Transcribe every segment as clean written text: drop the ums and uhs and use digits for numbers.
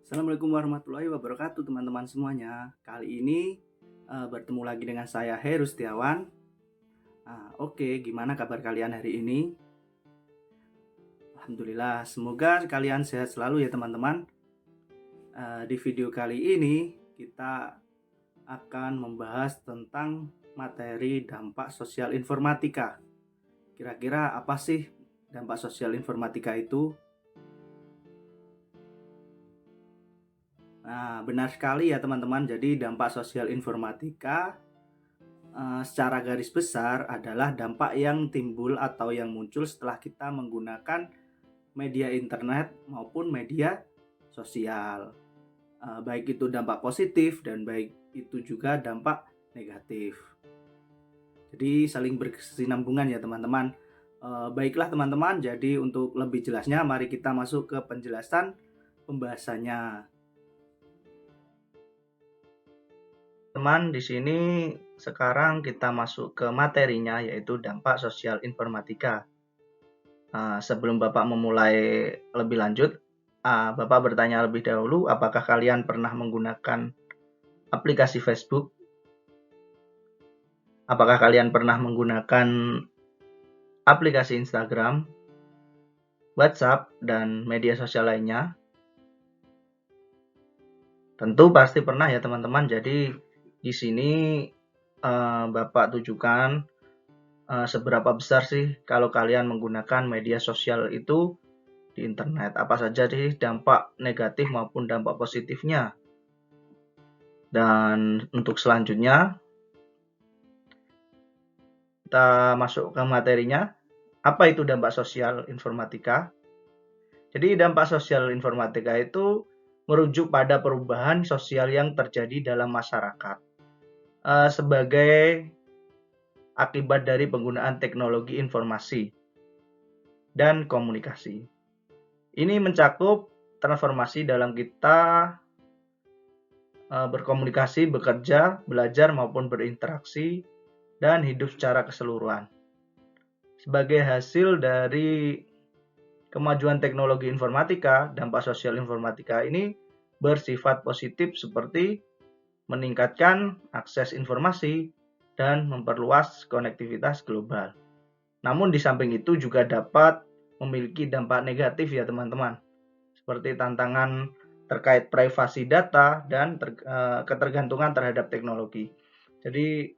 Assalamualaikum warahmatullahi wabarakatuh teman-teman semuanya. Kali ini bertemu lagi dengan saya Heru Setiawan. Oke, gimana kabar kalian hari ini? Alhamdulillah, semoga kalian sehat selalu ya teman-teman. Di video kali ini kita akan membahas tentang materi dampak sosial informatika. Kira-kira apa sih dampak sosial informatika itu? Nah, benar sekali ya teman-teman. Jadi dampak sosial informatika secara garis besar adalah dampak yang timbul atau yang muncul setelah kita menggunakan media internet maupun media sosial. Baik itu dampak positif dan baik itu juga dampak negatif. Jadi saling berkesinambungan ya teman-teman. Baiklah teman-teman, jadi untuk lebih jelasnya mari kita masuk ke penjelasan pembahasannya. Teman, di sini sekarang kita masuk ke materinya, yaitu dampak sosial informatika. Sebelum Bapak memulai lebih lanjut, Bapak bertanya lebih dahulu, apakah kalian pernah menggunakan aplikasi Facebook? Apakah kalian pernah menggunakan aplikasi Instagram, WhatsApp, dan media sosial lainnya? Tentu pasti pernah ya teman-teman. Jadi di sini Bapak tujukan seberapa besar sih kalau kalian menggunakan media sosial itu di internet. Apa saja sih dampak negatif maupun dampak positifnya. Dan untuk selanjutnya kita masuk ke materinya. Apa itu dampak sosial informatika? Jadi dampak sosial informatika itu merujuk pada perubahan sosial yang terjadi dalam masyarakat sebagai akibat dari penggunaan teknologi informasi dan komunikasi. Ini mencakup transformasi dalam kita berkomunikasi, bekerja, belajar maupun berinteraksi, dan hidup secara keseluruhan. Sebagai hasil dari kemajuan teknologi informatika, dampak sosial informatika ini bersifat positif seperti meningkatkan akses informasi dan memperluas konektivitas global. Namun di samping itu juga dapat memiliki dampak negatif ya teman-teman, seperti tantangan terkait privasi data dan ketergantungan terhadap teknologi. Jadi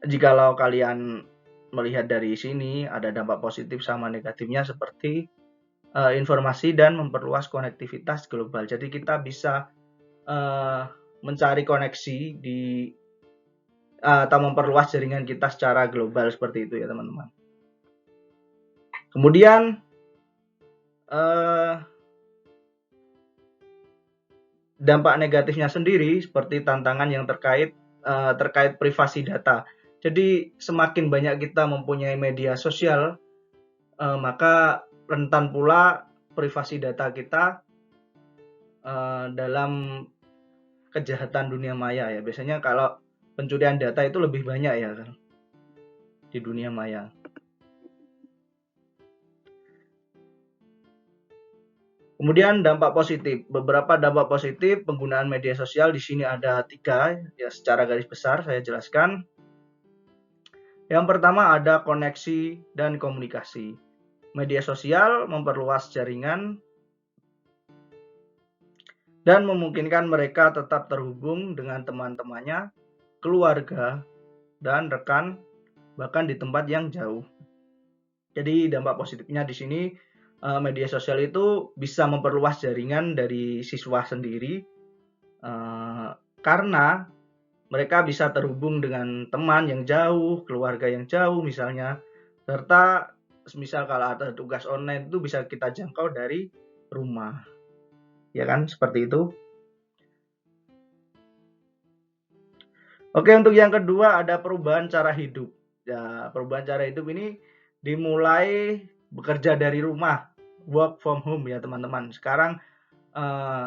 jikalau kalian melihat dari sini ada dampak positif sama negatifnya seperti informasi dan memperluas konektivitas global. Jadi kita bisa mencari koneksi di atau memperluas jaringan kita secara global seperti itu ya teman-teman. Kemudian dampak negatifnya sendiri seperti tantangan yang terkait privasi data. Jadi semakin banyak kita mempunyai media sosial, maka rentan pula privasi data kita dalam kejahatan dunia maya ya. Biasanya kalau pencurian data itu lebih banyak ya kan di dunia maya. Kemudian dampak positif. Beberapa dampak positif penggunaan media sosial di sini ada 3 ya, secara garis besar saya jelaskan. Yang pertama ada koneksi dan komunikasi. Media sosial memperluas jaringan dan memungkinkan mereka tetap terhubung dengan teman-temannya, keluarga, dan rekan, bahkan di tempat yang jauh. Jadi dampak positifnya di sini media sosial itu bisa memperluas jaringan dari siswa sendiri karena mereka bisa terhubung dengan teman yang jauh, keluarga yang jauh misalnya, serta misal kalau ada tugas online itu bisa kita jangkau dari rumah. Ya kan, seperti itu. Oke, untuk yang kedua ada perubahan cara hidup. Ya, perubahan cara hidup ini dimulai bekerja dari rumah, work from home ya teman-teman. Sekarang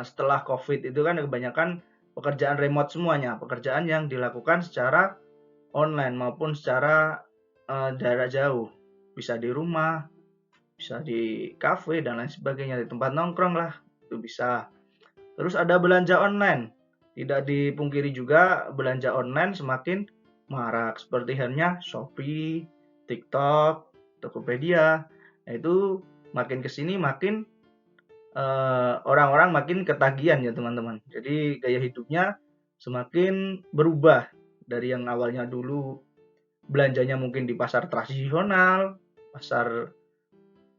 setelah COVID itu kan kebanyakan pekerjaan remote semuanya, pekerjaan yang dilakukan secara online maupun secara jarak jauh. Bisa di rumah, bisa di kafe dan lain sebagainya, di tempat nongkrong lah. itu bisa. Terus ada belanja online. Tidak dipungkiri juga belanja online semakin marak seperti halnya Shopee, TikTok, Tokopedia. Nah, itu makin kesini makin orang-orang makin ketagihan ya teman-teman. Jadi gaya hidupnya semakin berubah dari yang awalnya dulu belanjanya mungkin di pasar tradisional, pasar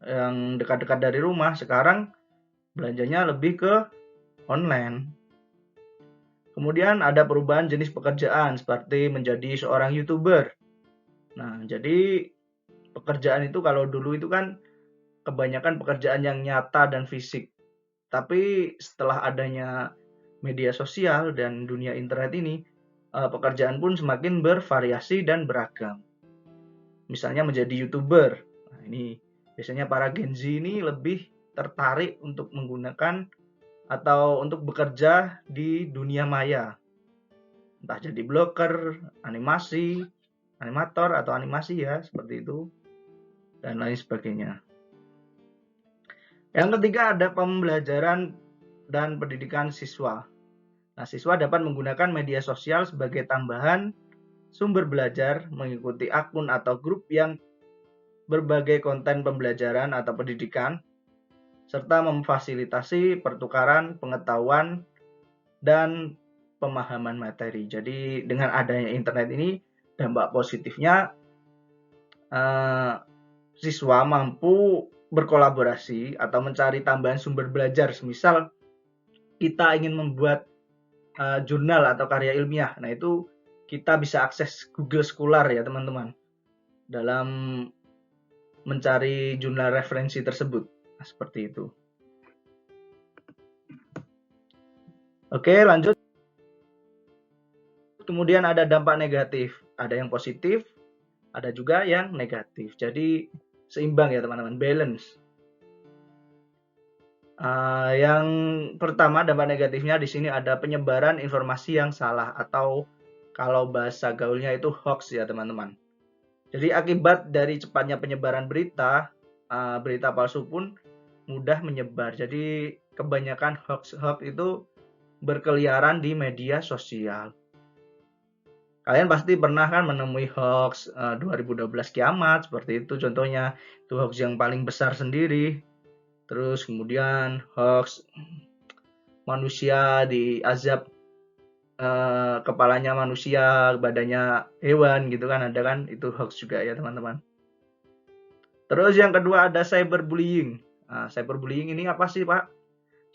yang dekat-dekat dari rumah, sekarang belanjanya lebih ke online. Kemudian ada perubahan jenis pekerjaan seperti menjadi seorang YouTuber. Nah, jadi pekerjaan itu kalau dulu itu kan kebanyakan pekerjaan yang nyata dan fisik. Tapi setelah adanya media sosial dan dunia internet ini, pekerjaan pun semakin bervariasi dan beragam. Misalnya menjadi YouTuber. Nah, ini biasanya para Gen Z ini lebih tertarik untuk menggunakan atau untuk bekerja di dunia maya. Entah jadi blogger, animasi, animator atau animasi ya, seperti itu. Dan lain sebagainya. Yang ketiga ada pembelajaran dan pendidikan siswa. Nah, siswa dapat menggunakan media sosial sebagai tambahan sumber belajar, mengikuti akun atau grup yang berbagai konten pembelajaran atau pendidikan, serta memfasilitasi pertukaran pengetahuan dan pemahaman materi. Jadi dengan adanya internet ini, dampak positifnya siswa mampu berkolaborasi atau mencari tambahan sumber belajar. Misal kita ingin membuat jurnal atau karya ilmiah, nah itu kita bisa akses Google Scholar ya teman-teman dalam mencari jurnal referensi tersebut. Nah, seperti itu. Oke, lanjut. Kemudian ada dampak negatif, ada yang positif, ada juga yang negatif. Jadi seimbang ya teman-teman, balance. Yang pertama dampak negatifnya di sini ada penyebaran informasi yang salah atau kalau bahasa gaulnya itu hoax ya teman-teman. Jadi akibat dari cepatnya penyebaran berita, berita palsu pun mudah menyebar. Jadi kebanyakan hoax itu berkeliaran di media sosial. Kalian pasti pernah kan menemui hoax 2012 kiamat seperti itu contohnya. Itu hoax yang paling besar sendiri. Terus kemudian hoax manusia diazab kepalanya manusia, badannya hewan gitu kan, ada kan, itu hoax juga ya teman-teman. Terus yang kedua ada cyberbullying. Nah, cyberbullying ini apa sih Pak?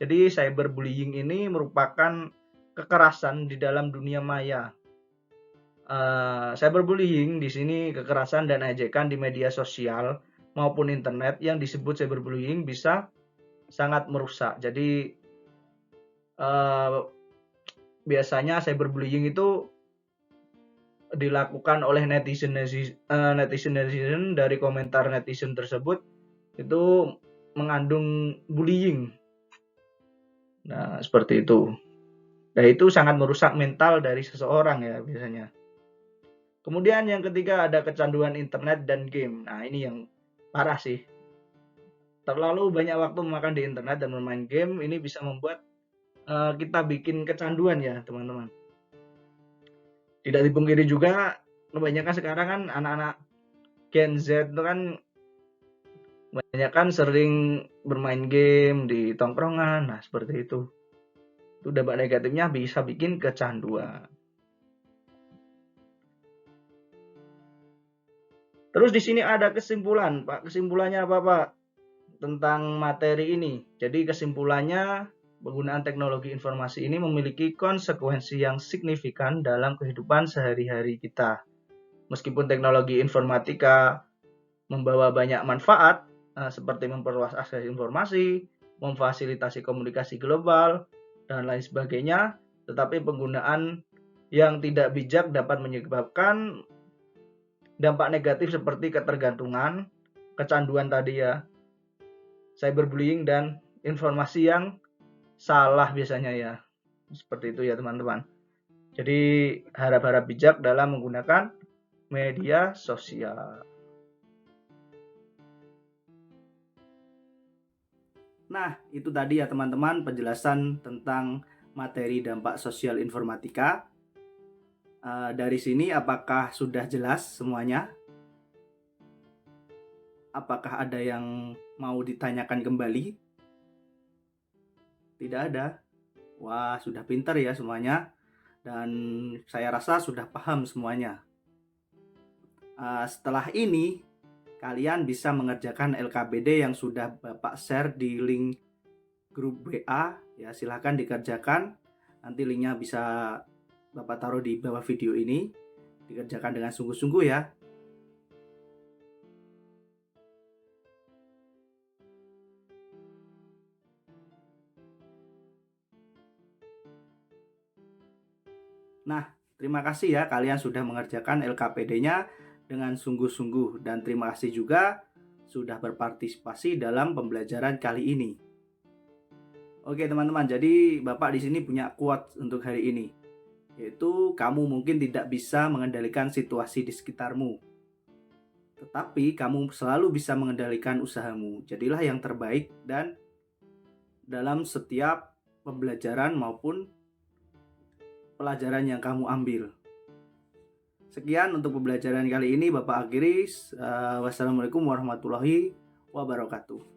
Jadi cyberbullying ini merupakan kekerasan di dalam dunia maya. Cyberbullying di sini kekerasan dan ejekan di media sosial maupun internet yang disebut cyberbullying bisa sangat merusak. Jadi biasanya cyberbullying itu dilakukan oleh netizen dari komentar netizen tersebut itu mengandung bullying. Nah, seperti itu. Nah, itu sangat merusak mental dari seseorang ya biasanya. Kemudian yang ketiga ada kecanduan internet dan game. Nah, ini yang parah sih. Terlalu banyak waktu memakan di internet dan bermain game ini bisa membuat kita bikin kecanduan ya, teman-teman. Tidak dipungkiri juga kebanyakan sekarang kan anak-anak Gen Z itu kan kebanyakan sering bermain game di tongkrongan. Nah, seperti itu. Itu dampak negatifnya bisa bikin kecanduan. Terus di sini ada kesimpulan, Pak. Kesimpulannya apa, Pak? Tentang materi ini. Jadi kesimpulannya penggunaan teknologi informasi ini memiliki konsekuensi yang signifikan dalam kehidupan sehari-hari kita. Meskipun teknologi informatika membawa banyak manfaat seperti memperluas akses informasi, memfasilitasi komunikasi global, dan lain sebagainya, tetapi penggunaan yang tidak bijak dapat menyebabkan dampak negatif seperti ketergantungan, kecanduan tadi ya, cyberbullying, dan informasi yang salah biasanya ya. Seperti itu ya teman-teman. Jadi harap-harap bijak dalam menggunakan media sosial. Nah, itu tadi ya teman-teman penjelasan tentang materi dampak sosial informatika. Dari sini apakah sudah jelas semuanya? Apakah ada yang mau ditanyakan kembali? Tidak ada. Wah, sudah pintar ya semuanya. Dan saya rasa sudah paham semuanya. Setelah ini, kalian bisa mengerjakan LKPD yang sudah Bapak share di link grup WA. Ya, silahkan dikerjakan. Nanti linknya bisa Bapak taruh di bawah video ini. Dikerjakan dengan sungguh-sungguh ya. Nah, terima kasih ya kalian sudah mengerjakan LKPD-nya dengan sungguh-sungguh, dan terima kasih juga sudah berpartisipasi dalam pembelajaran kali ini. Oke teman-teman, jadi Bapak di sini punya quote untuk hari ini, yaitu kamu mungkin tidak bisa mengendalikan situasi di sekitarmu, tetapi kamu selalu bisa mengendalikan usahamu. Jadilah yang terbaik dan dalam setiap pembelajaran maupun pelajaran yang kamu ambil. Sekian untuk pembelajaran kali ini Bapak akhiri. Wassalamualaikum warahmatullahi wabarakatuh.